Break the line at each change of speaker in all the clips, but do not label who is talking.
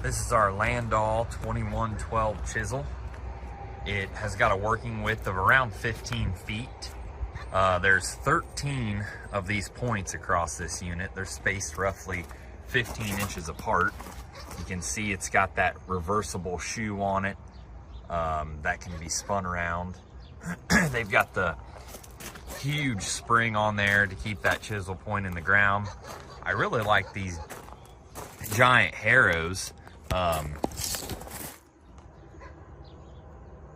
This is our LANDOLL 2112 chisel. It has got a working width of around 15 feet. There's 13 of these points across this unit. They're spaced roughly 15 inches apart. You can see it's got that reversible shoe on it that can be spun around. They've got the huge spring on there to keep that chisel point in the ground. I really like these giant harrows.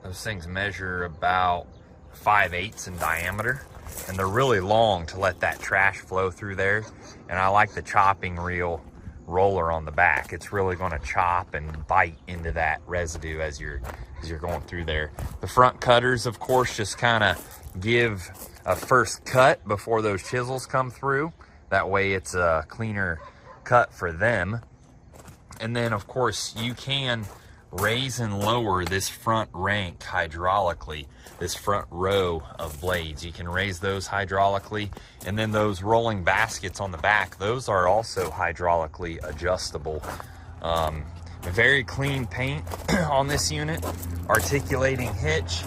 Those things measure about 5/8 in diameter, and they're really long to let that trash flow through there. And I like the chopping reel roller on the back. It's really going to chop and bite into that residue as you're going through there. The front cutters, of course, just kind of give a first cut before those chisels come through. That way it's a cleaner cut for them. And then, of course, you can raise and lower this front rank hydraulically, this front row of blades. You can raise those hydraulically, and then those rolling baskets on the back, those are also hydraulically adjustable. Very clean paint on this unit. Articulating hitch.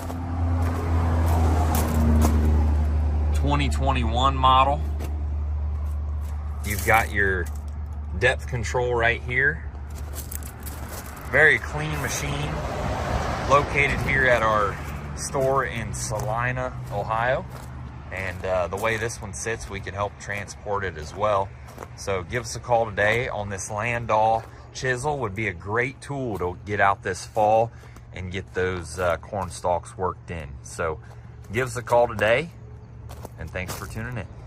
2021 model. You've got your depth control right here. Very clean machine, located here at our store in Salina, Ohio. And the way this one sits, we can help transport it as well. So give us a call today on this LANDOLL chisel. Would be a great tool to get out this fall and get those corn stalks worked in. So give us a call today, and thanks for tuning in.